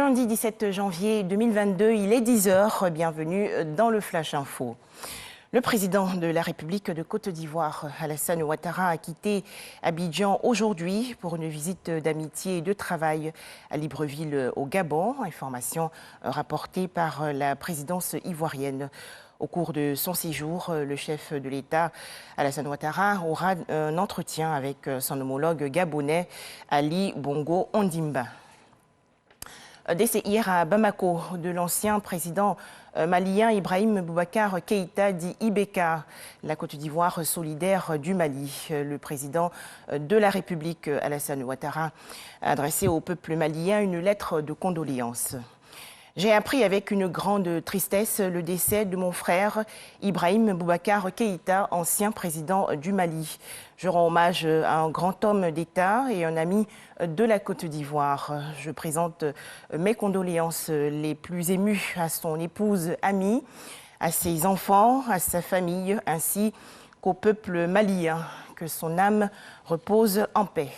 lundi 17 janvier 2022, il est 10 h. Bienvenue dans le Flash Info. Le président de la République de Côte d'Ivoire, Alassane Ouattara, a quitté Abidjan aujourd'hui pour une visite d'amitié et de travail à Libreville au Gabon. Information rapportée par la présidence ivoirienne. Au cours de son séjour, le chef de l'État, Alassane Ouattara, aura un entretien avec son homologue gabonais, Ali Bongo Ondimba. Décès hier à Bamako de l'ancien président malien Ibrahim Boubacar Keïta, dit Ibeka, la Côte d'Ivoire solidaire du Mali. Le président de la République, Alassane Ouattara, a adressé au peuple malien une lettre de condoléances. J'ai appris avec une grande tristesse le décès de mon frère Ibrahim Boubacar Keïta, ancien président du Mali. Je rends hommage à un grand homme d'État et un ami de la Côte d'Ivoire. Je présente mes condoléances les plus émues à son épouse Ami, à ses enfants, à sa famille, ainsi qu'au peuple malien. Que son âme repose en paix.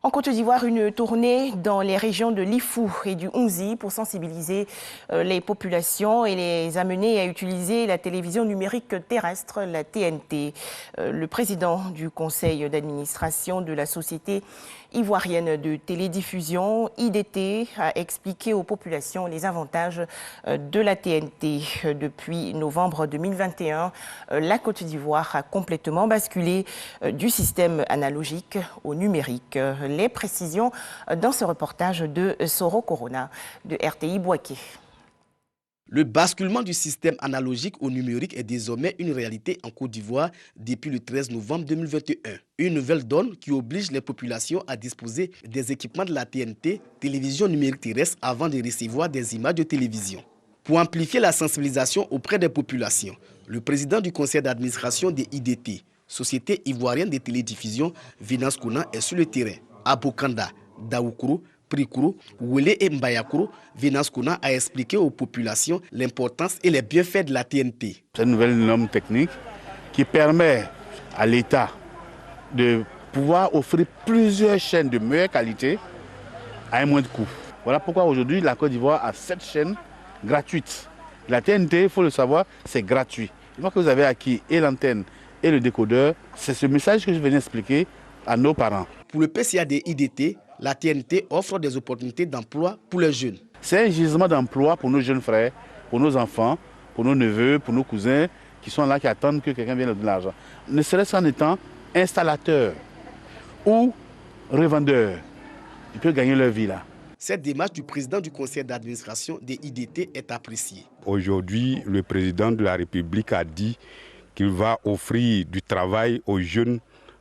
En Côte d'Ivoire, une tournée dans les régions de l'Ifou et du Hounzi pour sensibiliser les populations et les amener à utiliser la télévision numérique terrestre, la TNT. Le président du conseil d'administration de la société ivoirienne de télédiffusion, IDT, a expliqué aux populations les avantages de la TNT. Depuis novembre 2021, la Côte d'Ivoire a complètement basculé du système analogique au numérique. Les précisions dans ce reportage de Soro Corona de RTI Bouaké. Le basculement du système analogique au numérique est désormais une réalité en Côte d'Ivoire depuis le 13 novembre 2021. Une nouvelle donne qui oblige les populations à disposer des équipements de la TNT, télévision numérique terrestre, avant de recevoir des images de télévision. Pour amplifier la sensibilisation auprès des populations, le président du conseil d'administration des IDT, Société ivoirienne de télédiffusion, Venance Kona, est sur le terrain. À Bokanda, Daoukro, Prikuro, Wele et Mbayakuro, Venance Kona a expliqué aux populations l'importance et les bienfaits de la TNT. C'est une nouvelle norme technique qui permet à l'État de pouvoir offrir plusieurs chaînes de meilleure qualité à un moindre coût. Voilà pourquoi aujourd'hui la Côte d'Ivoire a 7 chaînes gratuites. La TNT, il faut le savoir, c'est gratuit. Une fois que vous avez acquis et l'antenne et le décodeur, c'est ce message que je venais expliquer à nos parents. Pour le PCA des IDT, la TNT offre des opportunités d'emploi pour les jeunes. C'est un gisement d'emploi pour nos jeunes frères, pour nos enfants, pour nos neveux, pour nos cousins qui sont là, qui attendent que quelqu'un vienne leur donner l'argent. Ne serait-ce qu'en étant installateur ou revendeur, ils peuvent gagner leur vie là. Cette démarche du président du conseil d'administration des IDT est appréciée. Aujourd'hui, le président de la République a dit qu'il va offrir du travail aux jeunes,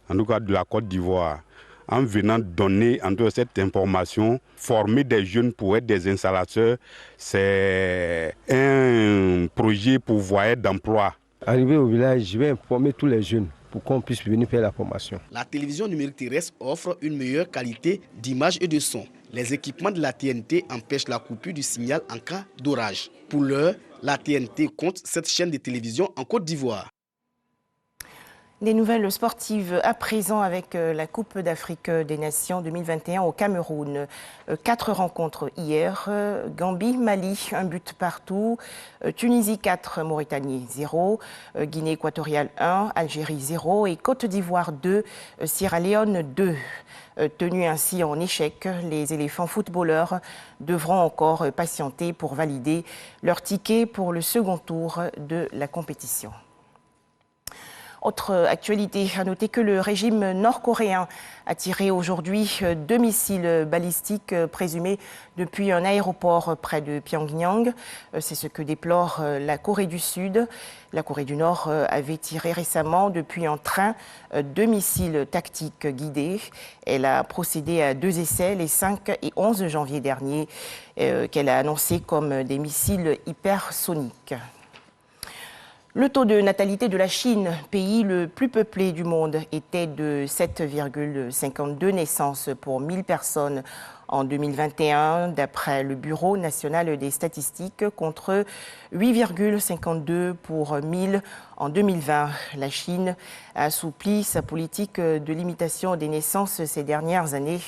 en tout cas de la Côte d'Ivoire, en venant donner cette information, former des jeunes pour être des installateurs, c'est un projet pourvoyeur d'emploi. Arrivé au village, je vais informer tous les jeunes pour qu'on puisse venir faire la formation. La télévision numérique terrestre offre une meilleure qualité d'image et de son. Les équipements de la TNT empêchent la coupure du signal en cas d'orage. Pour l'heure, la TNT compte 7 chaînes de télévision en Côte d'Ivoire. Des nouvelles sportives à présent avec la Coupe d'Afrique des Nations 2021 au Cameroun. 4 rencontres hier. Gambie, Mali, 1 but partout. Tunisie 4, Mauritanie 0. Guinée équatoriale 1, Algérie 0. Et Côte d'Ivoire 2, Sierra Leone 2. Tenus ainsi en échec, les éléphants footballeurs devront encore patienter pour valider leur ticket pour le second tour de la compétition. Autre actualité, à noter que le régime nord-coréen a tiré aujourd'hui 2 missiles balistiques présumés depuis un aéroport près de Pyongyang. C'est ce que déplore la Corée du Sud. La Corée du Nord avait tiré récemment depuis un train 2 missiles tactiques guidés. Elle a procédé à 2 essais les 5 et 11 janvier dernier qu'elle a annoncés comme des missiles hypersoniques. Le taux de natalité de la Chine, pays le plus peuplé du monde, était de 7,52 naissances pour 1000 personnes en 2021, d'après le Bureau national des statistiques, contre 8,52 pour 1000 en 2020. La Chine a assoupli sa politique de limitation des naissances ces dernières années.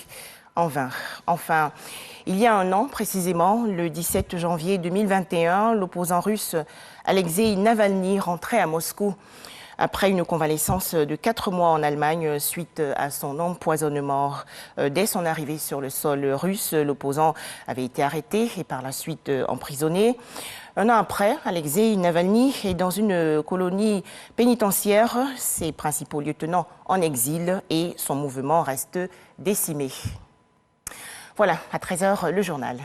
en vain. Enfin, il y a un an précisément, le 17 janvier 2021, l'opposant russe Alexei Navalny rentrait à Moscou après une convalescence de 4 mois en Allemagne suite à son empoisonnement. Dès son arrivée sur le sol russe, l'opposant avait été arrêté et par la suite emprisonné. Un an après, Alexei Navalny est dans une colonie pénitentiaire, ses principaux lieutenants en exil et son mouvement reste décimé. Voilà, à 13h, le journal.